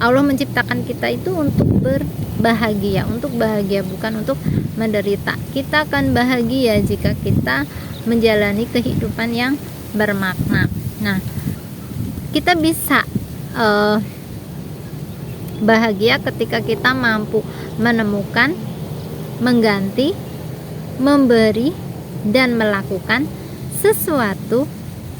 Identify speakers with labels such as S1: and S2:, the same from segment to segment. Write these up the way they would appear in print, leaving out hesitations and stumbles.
S1: Allah menciptakan kita itu untuk berbahagia, untuk bahagia, bukan untuk menderita. Kita akan bahagia jika kita menjalani kehidupan yang bermakna. Nah, kita bisa bahagia ketika kita mampu menemukan, mengganti, memberi, dan melakukan sesuatu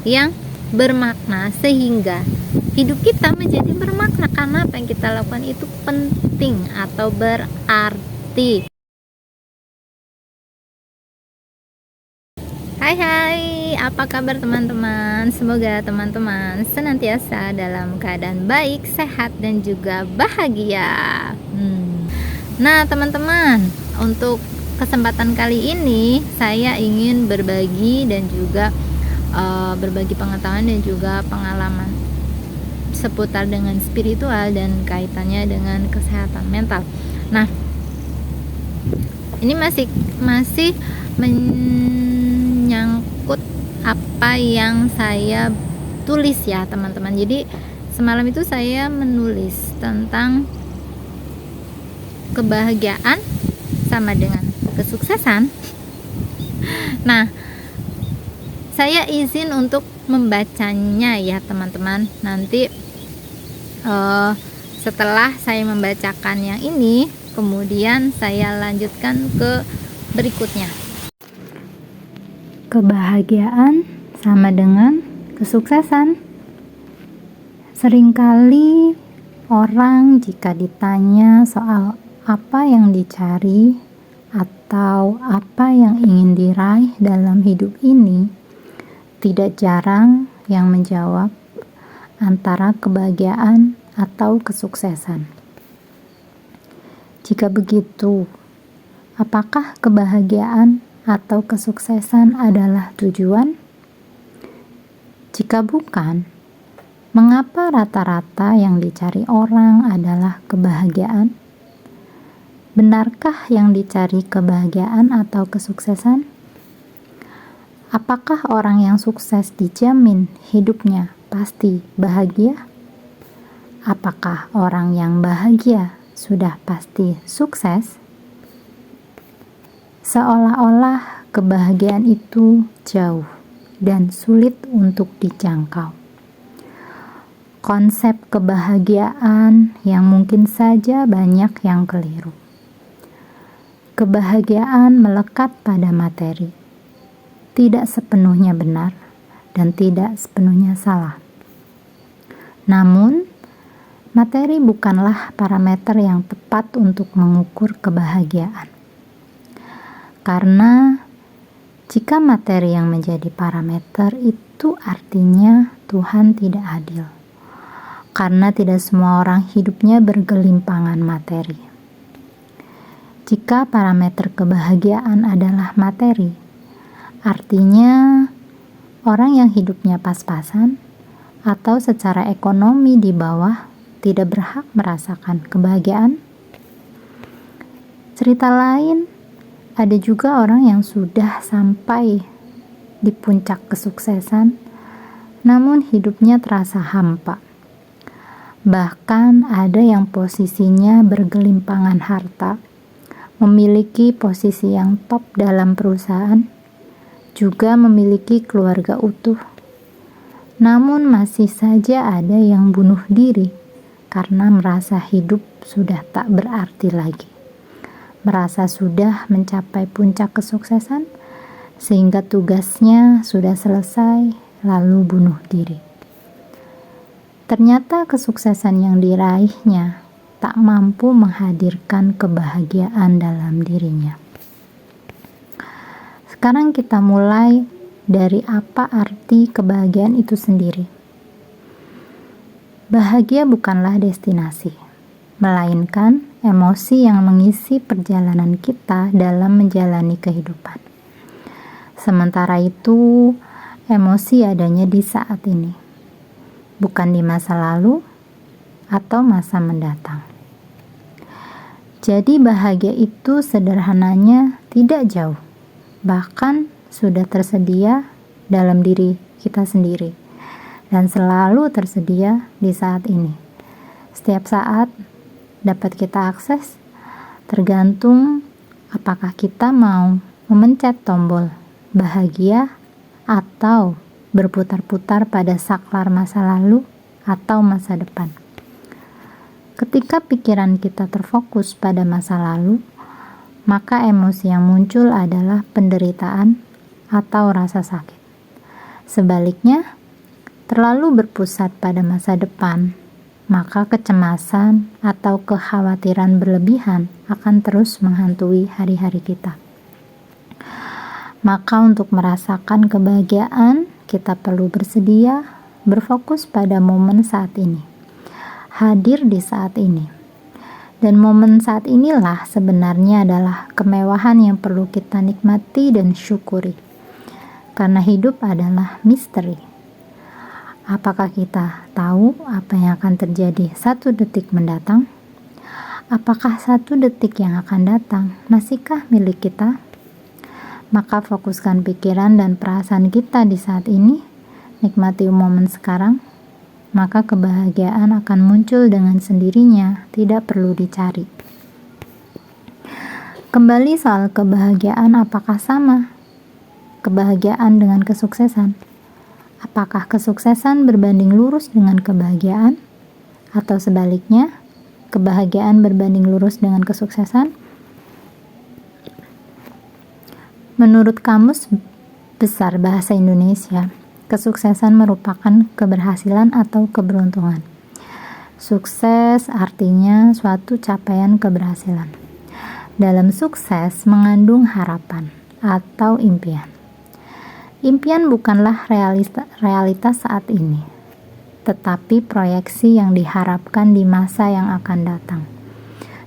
S1: yang bermakna, sehingga hidup kita menjadi bermakna karena apa yang kita lakukan itu penting atau berarti. Hai, apa kabar teman-teman? Semoga teman-teman senantiasa dalam keadaan baik, sehat, dan juga bahagia. Nah teman-teman, untuk kesempatan kali ini saya ingin berbagi dan juga berbagi pengetahuan dan juga pengalaman seputar dengan spiritual dan kaitannya dengan kesehatan mental. Nah, ini masih menyangkut apa yang saya tulis ya teman-teman. Jadi semalam itu saya menulis tentang kebahagiaan sama dengan kesuksesan. Nah, saya izin untuk membacanya ya teman-teman. Nanti setelah saya membacakan yang ini, kemudian saya lanjutkan ke berikutnya. Kebahagiaan sama dengan kesuksesan. Seringkali orang jika ditanya soal apa yang dicari atau apa yang ingin diraih dalam hidup ini, tidak jarang yang menjawab antara kebahagiaan atau kesuksesan. Jika begitu, apakah kebahagiaan atau kesuksesan adalah tujuan? Jika bukan, mengapa rata-rata yang dicari orang adalah kebahagiaan? Benarkah yang dicari kebahagiaan atau kesuksesan? Apakah orang yang sukses dijamin hidupnya pasti bahagia? Apakah orang yang bahagia sudah pasti sukses? Seolah-olah kebahagiaan itu jauh dan sulit untuk dijangkau. Konsep kebahagiaan yang mungkin saja banyak yang keliru. Kebahagiaan melekat pada materi. Tidak sepenuhnya benar dan tidak sepenuhnya salah. Namun, materi bukanlah parameter yang tepat untuk mengukur kebahagiaan. Karena jika materi yang menjadi parameter itu artinya Tuhan tidak adil. Karena tidak semua orang hidupnya bergelimpangan materi. Jika parameter kebahagiaan adalah materi, artinya orang yang hidupnya pas-pasan atau secara ekonomi di bawah tidak berhak merasakan kebahagiaan. Cerita lain, ada juga orang yang sudah sampai di puncak kesuksesan, namun hidupnya terasa hampa. Bahkan ada yang posisinya bergelimpangan harta, memiliki posisi yang top dalam perusahaan, juga memiliki keluarga utuh. Namun masih saja ada yang bunuh diri karena merasa hidup sudah tak berarti lagi. Merasa sudah mencapai puncak kesuksesan sehingga tugasnya sudah selesai lalu bunuh diri. Ternyata kesuksesan yang diraihnya tak mampu menghadirkan kebahagiaan dalam dirinya. Sekarang kita mulai dari apa arti kebahagiaan itu sendiri. Bahagia bukanlah destinasi, melainkan emosi yang mengisi perjalanan kita dalam menjalani kehidupan. Sementara itu, emosi adanya di saat ini, bukan di masa lalu atau masa mendatang. Jadi bahagia itu sederhananya tidak jauh, bahkan sudah tersedia dalam diri kita sendiri dan selalu tersedia di saat ini. setiap saat dapat kita akses, tergantung apakah kita mau memencet tombol bahagia atau berputar-putar pada saklar masa lalu atau masa depan. Ketika pikiran kita terfokus pada masa lalu, maka emosi yang muncul adalah penderitaan atau rasa sakit. Sebaliknya, terlalu berpusat pada masa depan, maka kecemasan atau kekhawatiran berlebihan akan terus menghantui hari-hari kita. Maka untuk merasakan kebahagiaan, kita perlu bersedia berfokus pada momen saat ini, hadir di saat ini. Dan momen saat inilah sebenarnya adalah kemewahan yang perlu kita nikmati dan syukuri. Karena hidup adalah misteri. Apakah kita tahu apa yang akan terjadi 1 detik mendatang? Apakah 1 detik yang akan datang masihkah milik kita? Maka fokuskan pikiran dan perasaan kita di saat ini, nikmati momen sekarang, maka kebahagiaan akan muncul dengan sendirinya, tidak perlu dicari. Kembali soal kebahagiaan, apakah sama kebahagiaan dengan kesuksesan? Apakah kesuksesan berbanding lurus dengan kebahagiaan? Atau sebaliknya, kebahagiaan berbanding lurus dengan kesuksesan? Menurut Kamus Besar Bahasa Indonesia, kesuksesan merupakan keberhasilan atau keberuntungan. Sukses artinya suatu capaian keberhasilan. Dalam sukses mengandung harapan atau impian. Impian bukanlah realitas saat ini, tetapi proyeksi yang diharapkan di masa yang akan datang,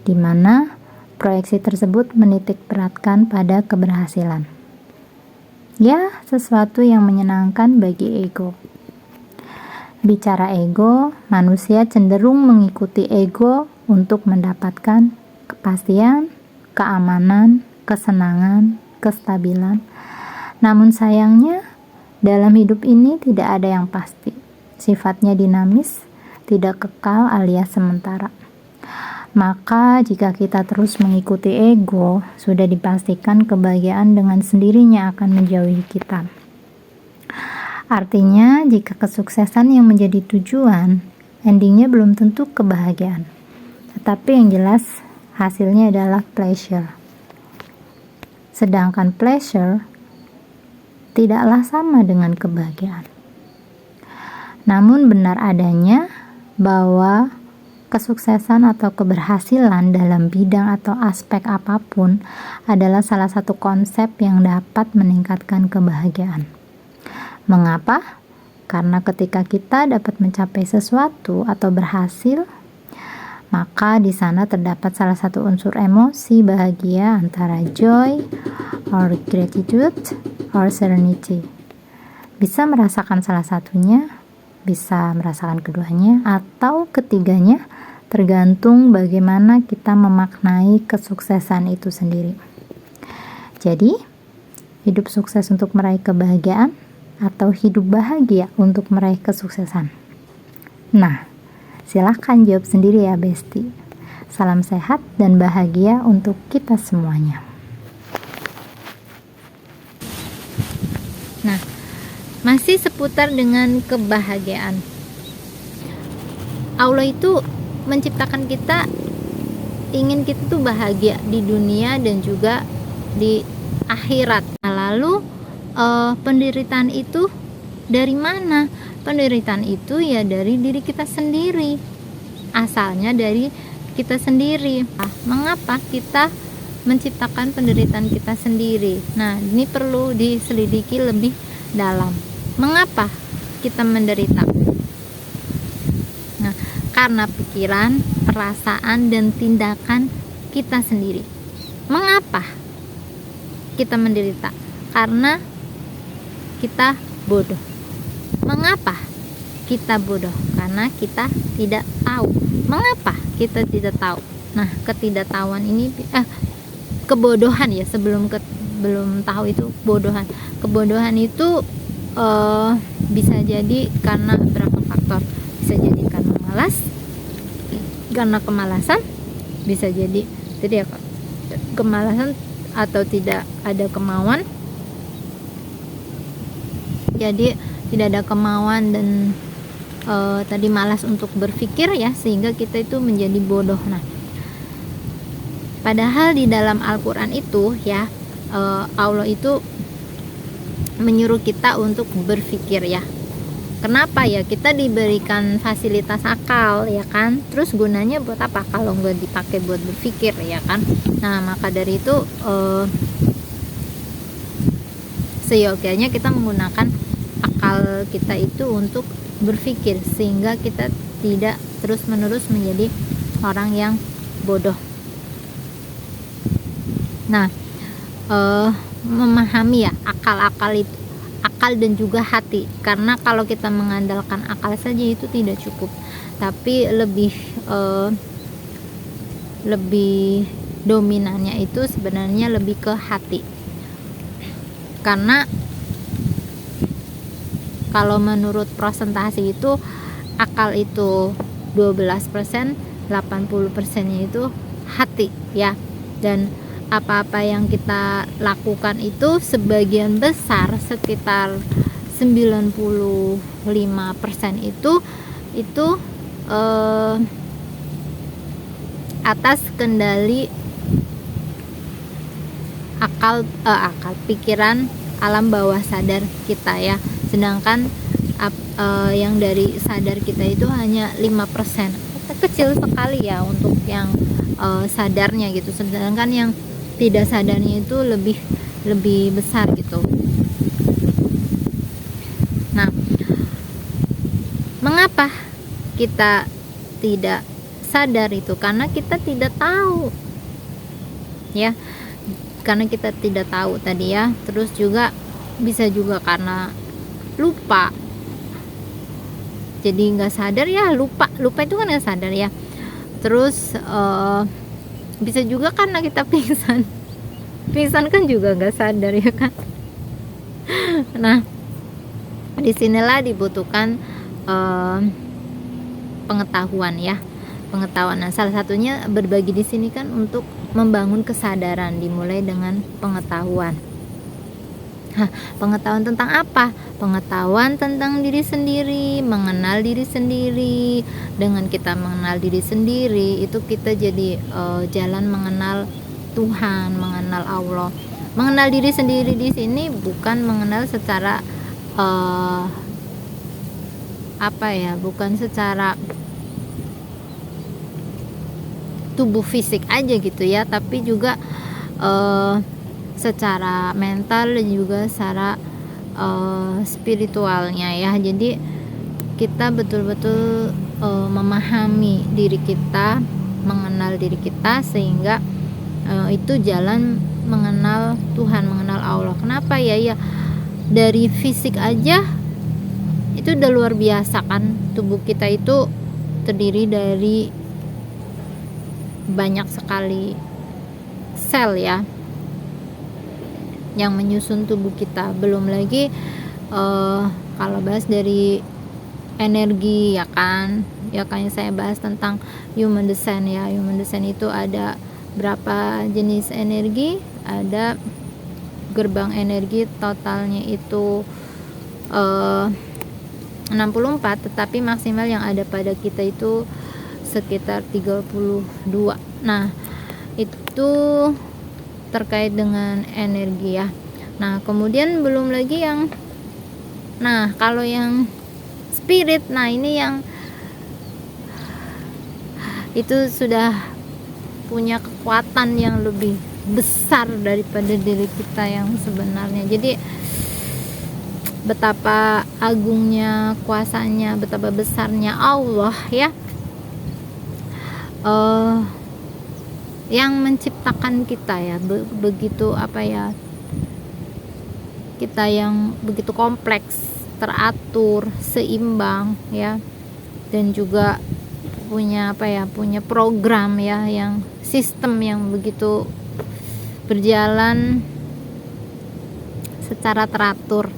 S1: di mana proyeksi tersebut menitik beratkan pada keberhasilan. Ya, sesuatu yang menyenangkan bagi ego. Bicara ego, manusia cenderung mengikuti ego untuk mendapatkan kepastian, keamanan, kesenangan, kestabilan. Namun sayangnya, dalam hidup ini tidak ada yang pasti. Sifatnya dinamis, tidak kekal alias sementara. Maka jika kita terus mengikuti ego, sudah dipastikan kebahagiaan dengan sendirinya akan menjauhi kita. Artinya, jika kesuksesan yang menjadi tujuan, endingnya belum tentu kebahagiaan. Tetapi yang jelas, hasilnya adalah pleasure. Sedangkan pleasure tidaklah sama dengan kebahagiaan. Namun benar adanya bahwa kesuksesan atau keberhasilan dalam bidang atau aspek apapun adalah salah satu konsep yang dapat meningkatkan kebahagiaan. Mengapa? Karena ketika kita dapat mencapai sesuatu atau berhasil, maka di sana terdapat salah satu unsur emosi bahagia antara joy or gratitude or serenity. Bisa merasakan salah satunya, bisa merasakan keduanya, atau ketiganya, tergantung bagaimana kita memaknai kesuksesan itu sendiri. Jadi, hidup sukses untuk meraih kebahagiaan atau hidup bahagia untuk meraih kesuksesan? Nah, silahkan jawab sendiri ya Besti. Salam sehat dan bahagia untuk kita semuanya. Nah, masih seputar dengan kebahagiaan. Allah itu menciptakan kita, ingin kita tuh bahagia di dunia dan juga di akhirat. Nah, lalu penderitaan itu dari mana? Penderitaan itu ya dari diri kita sendiri, asalnya dari kita sendiri. Mengapa kita menciptakan penderitaan kita sendiri? Nah, ini perlu diselidiki lebih dalam. Mengapa kita menderita? Nah, karena pikiran, perasaan, dan tindakan kita sendiri. Mengapa kita menderita? Karena kita bodoh. Mengapa kita bodoh? Karena kita tidak tahu. Mengapa kita tidak tahu? Nah, ketidaktahuan ini kebodohan ya, belum tahu itu bodohan. Kebodohan itu bisa jadi karena beberapa faktor. Bisa jadi karena malas, karena kemalasan, bisa jadi ya kemalasan atau tidak ada kemauan, jadi tidak ada kemauan dan tadi malas untuk berpikir ya, sehingga kita itu menjadi bodoh. Nah, padahal di dalam Al-Quran itu ya, Allah itu menyuruh kita untuk berpikir ya. Kenapa ya kita diberikan fasilitas akal ya kan, terus gunanya buat apa kalau nggak dipakai buat berpikir ya kan. Nah, maka dari itu seyogyanya kita menggunakan akal kita itu untuk berpikir, sehingga kita tidak terus-menerus menjadi orang yang bodoh. Nah, memahami ya akal itu, akal dan juga hati, karena kalau kita mengandalkan akal saja itu tidak cukup, tapi lebih dominannya itu sebenarnya lebih ke hati. Karena kalau menurut presentasi itu akal itu 12%, 80%-nya itu hati ya. Dan apa-apa yang kita lakukan itu sebagian besar, sekitar 95% itu atas kendali akal pikiran alam bawah sadar kita ya. Sedangkan yang dari sadar kita itu hanya 5%, kecil sekali ya untuk yang sadarnya gitu. Sedangkan yang tidak sadarnya itu lebih besar gitu. Nah, mengapa kita tidak sadar itu? Karena kita tidak tahu ya, karena kita tidak tahu tadi ya. Terus juga bisa juga karena lupa, jadi nggak sadar ya, lupa itu kan nggak sadar ya. Terus bisa juga karena kita pingsan kan juga nggak sadar ya kan. Nah, disinilah dibutuhkan pengetahuan ya, pengetahuan. Nah, salah satunya berbagi di sini kan untuk membangun kesadaran, dimulai dengan pengetahuan. Pengetahuan tentang apa? Pengetahuan tentang diri sendiri, mengenal diri sendiri. Dengan kita mengenal diri sendiri, itu kita jadi jalan mengenal Tuhan, mengenal Allah. Mengenal diri sendiri di sini bukan mengenal secara bukan secara tubuh fisik aja gitu ya, tapi juga secara mental dan juga secara spiritualnya ya. Jadi kita betul-betul memahami diri kita, mengenal diri kita, sehingga itu jalan mengenal Tuhan, mengenal Allah. Kenapa ya? Ya dari fisik aja itu udah luar biasa kan. Tubuh kita itu terdiri dari banyak sekali sel ya yang menyusun tubuh kita. Belum lagi kalau bahas dari energi ya kan, yang saya bahas tentang human design ya. Human design itu ada berapa jenis energi, ada gerbang energi, totalnya itu 64, tetapi maksimal yang ada pada kita itu sekitar 32. Nah, itu terkait dengan energi ya. Nah, kemudian belum lagi yang, nah kalau yang spirit, nah ini yang itu sudah punya kekuatan yang lebih besar daripada diri kita yang sebenarnya. Jadi betapa agungnya kuasanya, betapa besarnya Allah ya, yang menciptakan kita ya, begitu kita yang begitu kompleks, teratur, seimbang ya, dan juga punya program ya, yang sistem yang begitu berjalan secara teratur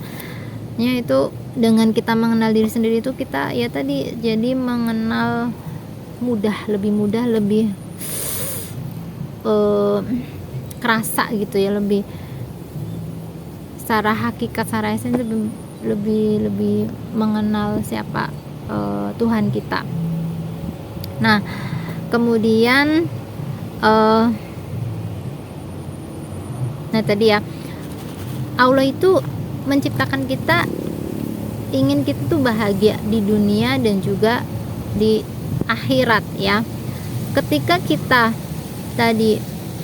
S1: ya. Itu dengan kita mengenal diri sendiri itu kita ya tadi jadi mengenal lebih mudah, lebih kerasa gitu ya, lebih secara hakikat, secara esensi lebih mengenal siapa Tuhan kita. Nah, kemudian nah tadi ya, Allah itu menciptakan kita, ingin kita tuh bahagia di dunia dan juga di akhirat ya. Ketika kita tadi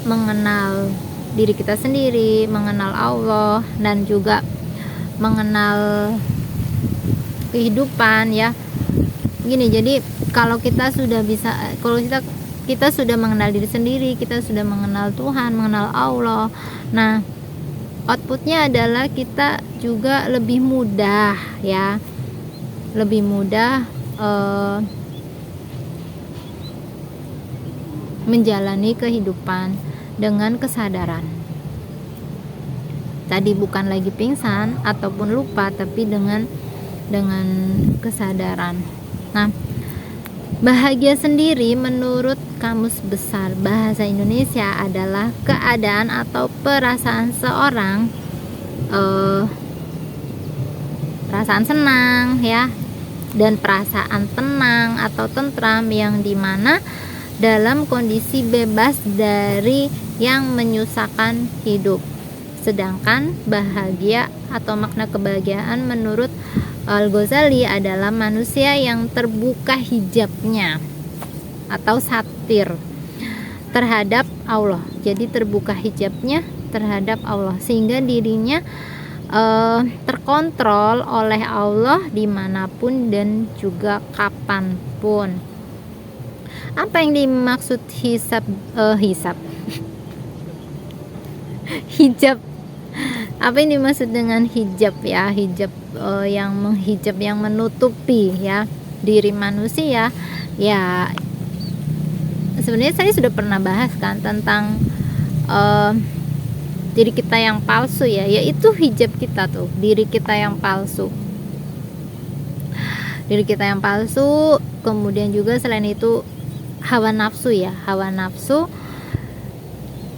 S1: mengenal diri kita sendiri, mengenal Allah, dan juga mengenal kehidupan ya. Gini, jadi kalau kita sudah bisa, kalau kita sudah mengenal diri sendiri, kita sudah mengenal Tuhan, mengenal Allah. Nah, outputnya adalah kita juga lebih mudah ya, lebih mudah menjalani kehidupan dengan kesadaran. Tadi bukan lagi pingsan ataupun lupa, tapi dengan kesadaran. Nah, bahagia sendiri menurut Kamus Besar Bahasa Indonesia adalah keadaan atau perasaan seorang, perasaan senang ya, dan perasaan tenang atau tentram yang dimana dalam kondisi bebas dari yang menyusahkan hidup. Sedangkan bahagia atau makna kebahagiaan menurut Al-Ghazali adalah manusia yang terbuka hijabnya atau satir terhadap Allah. Jadi terbuka hijabnya terhadap Allah sehingga dirinya terkontrol oleh Allah dimanapun dan juga kapanpun. Apa yang dimaksud hijab? Apa yang dimaksud dengan hijab ya? Hijab yang menghijab, yang menutupi ya diri manusia. Ya, sebenarnya saya sudah pernah bahas kan tentang diri kita yang palsu ya, yaitu hijab kita tuh, diri kita yang palsu. Diri kita yang palsu, kemudian juga selain itu hawa nafsu ya, hawa nafsu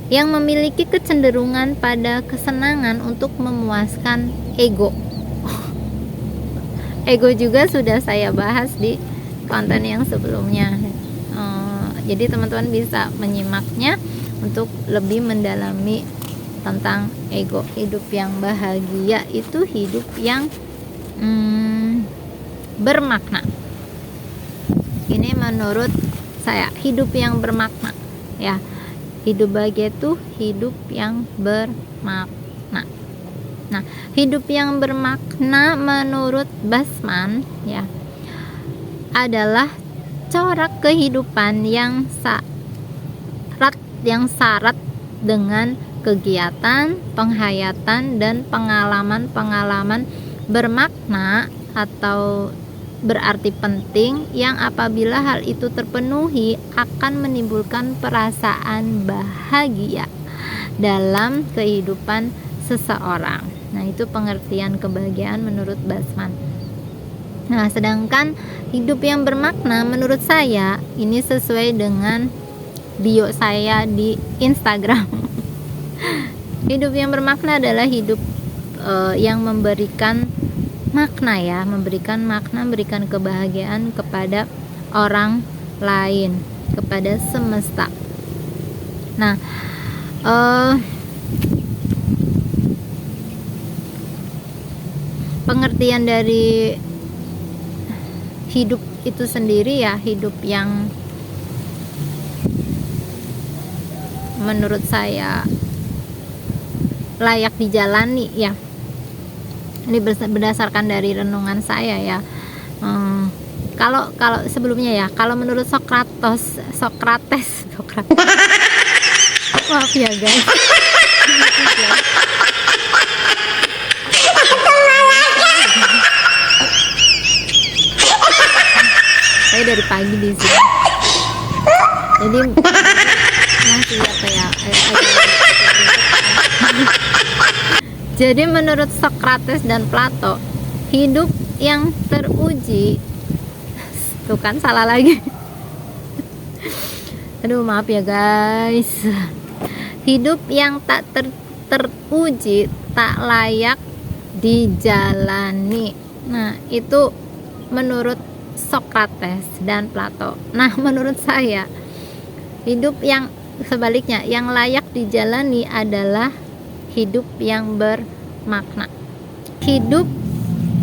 S1: yang memiliki kecenderungan pada kesenangan untuk memuaskan ego. Ego juga sudah saya bahas di konten yang sebelumnya. Jadi teman-teman bisa menyimaknya untuk lebih mendalami tentang ego. Hidup yang bahagia itu hidup yang bermakna. Ini menurut saya, hidup yang bermakna ya. Hidup bahagia itu hidup yang bermakna. Nah, hidup yang bermakna menurut Basman ya adalah corak kehidupan yang syarat dengan kegiatan, penghayatan dan pengalaman-pengalaman bermakna atau berarti penting yang apabila hal itu terpenuhi akan menimbulkan perasaan bahagia dalam kehidupan seseorang. Nah, itu pengertian kebahagiaan menurut Basman. Nah, sedangkan hidup yang bermakna menurut saya ini sesuai dengan bio saya di Instagram. Hidup yang bermakna adalah hidup yang memberikan makna ya, memberikan makna, memberikan kebahagiaan kepada orang lain, kepada semesta. Nah, pengertian dari hidup itu sendiri ya, hidup yang menurut saya layak dijalani ya. Ini berdasarkan dari renungan saya ya. Kalau sebelumnya ya, kalau menurut Sokrates maaf ya guys. Saya dari pagi di sini, jadi masih apa ya? Jadi menurut Sokrates dan Plato, hidup yang teruji, tuh kan salah lagi. Aduh, maaf ya guys. Hidup yang tak teruji, tak layak dijalani. Nah, itu menurut Socrates dan Plato. Nah, menurut saya hidup yang sebaliknya, yang layak dijalani adalah hidup yang bermakna. Hidup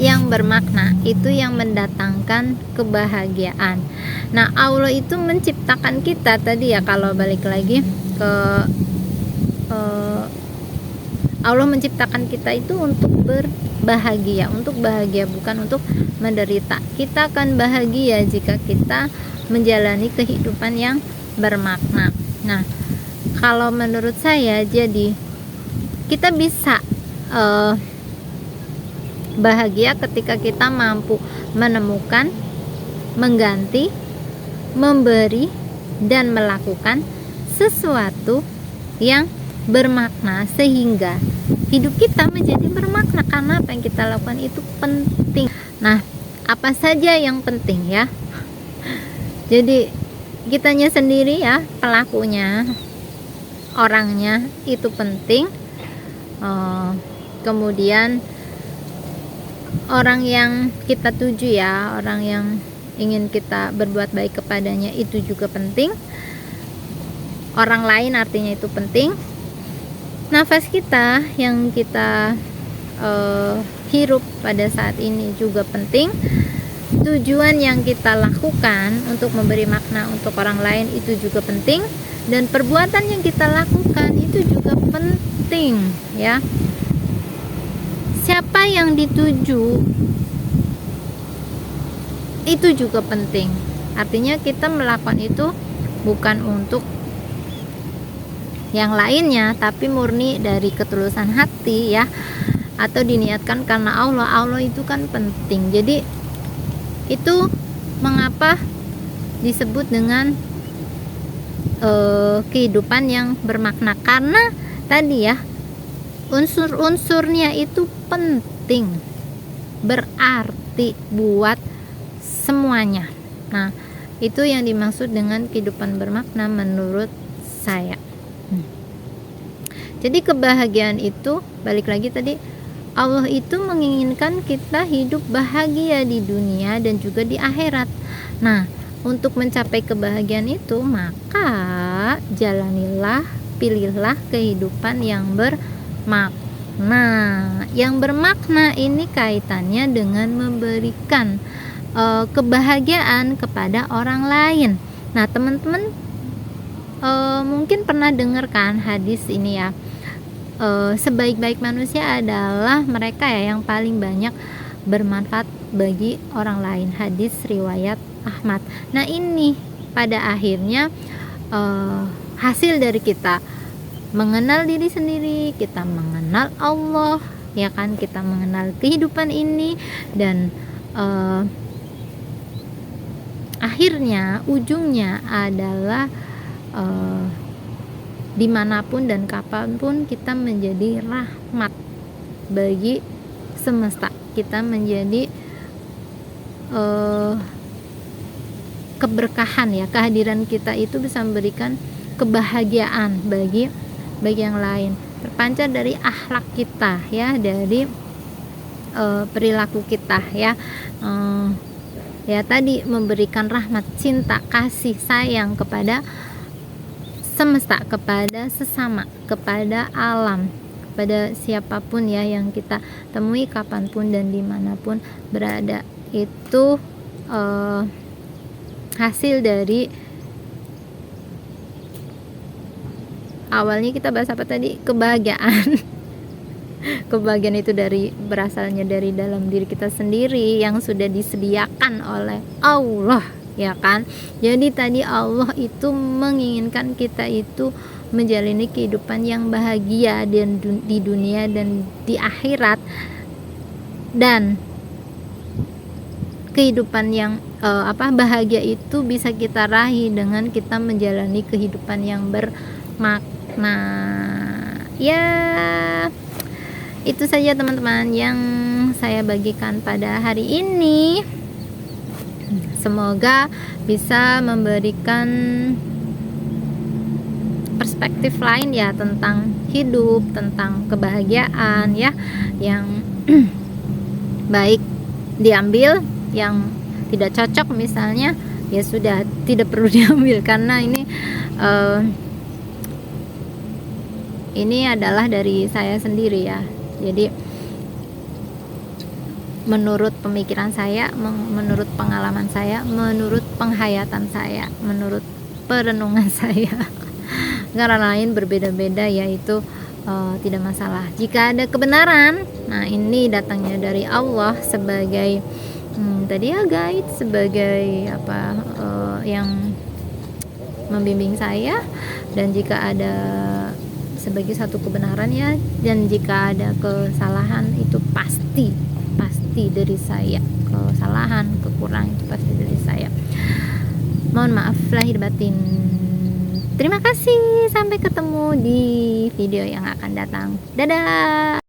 S1: yang bermakna itu yang mendatangkan kebahagiaan. Nah, Allah itu menciptakan kita tadi ya, kalau balik lagi ke Allah menciptakan kita itu untuk berbahagia, untuk bahagia, bukan untuk menderita. Kita akan bahagia jika kita menjalani kehidupan yang bermakna. Nah, kalau menurut saya, jadi kita bisa bahagia ketika kita mampu menemukan, mengganti, memberi, dan melakukan sesuatu yang bermakna, sehingga hidup kita menjadi bermakna karena apa yang kita lakukan itu penting. Nah, apa saja yang penting ya? Jadi kitanya sendiri ya, pelakunya, orangnya itu penting. Kemudian orang yang kita tuju ya, orang yang ingin kita berbuat baik kepadanya itu juga penting. Orang lain artinya itu penting. Nafas kita yang kita hirup pada saat ini juga penting. Tujuan yang kita lakukan untuk memberi makna untuk orang lain itu juga penting, dan perbuatan yang kita lakukan itu juga penting ya. Siapa yang dituju itu juga penting. Artinya kita melakukan itu bukan untuk yang lainnya, tapi murni dari ketulusan hati ya, atau diniatkan karena Allah. Allah itu kan penting. Jadi itu mengapa disebut dengan kehidupan yang bermakna, karena tadi ya, unsur-unsurnya itu penting, berarti buat semuanya. Nah, itu yang dimaksud dengan kehidupan bermakna menurut saya. Jadi kebahagiaan itu, balik lagi tadi, Allah itu menginginkan kita hidup bahagia di dunia dan juga di akhirat. Nah, untuk mencapai kebahagiaan itu, maka jalanilah, pilihlah kehidupan yang bermakna. Yang bermakna ini kaitannya dengan memberikan kebahagiaan kepada orang lain. Nah, teman-teman mungkin pernah dengar kan hadis ini ya, sebaik-baik manusia adalah mereka ya yang paling banyak bermanfaat bagi orang lain. Hadis riwayat Ahmad. Nah, ini pada akhirnya hasil dari kita mengenal diri sendiri, kita mengenal Allah ya kan, kita mengenal kehidupan ini, dan akhirnya ujungnya adalah dimanapun dan kapanpun kita menjadi rahmat bagi semesta. Kita menjadi keberkahan ya, kehadiran kita itu bisa memberikan kebahagiaan bagi yang lain, terpancar dari akhlak kita ya, dari perilaku kita ya. Ya tadi, memberikan rahmat, cinta, kasih sayang kepada semesta, kepada sesama, kepada alam, kepada siapapun ya yang kita temui kapanpun dan dimanapun berada. Itu hasil dari awalnya kita bahas apa tadi, kebahagiaan. Kebahagiaan itu berasalnya dari dalam diri kita sendiri yang sudah disediakan oleh Allah ya kan. Jadi tadi Allah itu menginginkan kita itu menjalani kehidupan yang bahagia dan di dunia dan di akhirat, dan kehidupan yang bahagia itu bisa kita raih dengan kita menjalani kehidupan yang bermakna. Ya, itu saja teman-teman yang saya bagikan pada hari ini. Semoga bisa memberikan perspektif lain ya tentang hidup, tentang kebahagiaan ya, yang baik diambil, yang tidak cocok misalnya ya sudah tidak perlu diambil, karena ini adalah dari saya sendiri ya. Jadi menurut pemikiran saya, menurut pengalaman saya, menurut penghayatan saya, menurut perenungan saya. Karena lain berbeda-beda, yaitu tidak masalah. Jika ada kebenaran, nah ini datangnya dari Allah sebagai tadi ya guide, sebagai yang membimbing saya. Dan jika ada sebagai satu kebenaran ya, dan jika ada kesalahan itu pasti dari saya. Kesalahan, kekurangan itu pasti dari saya. Mohon maaf lahir batin. Terima kasih, sampai ketemu di video yang akan datang. Dadah.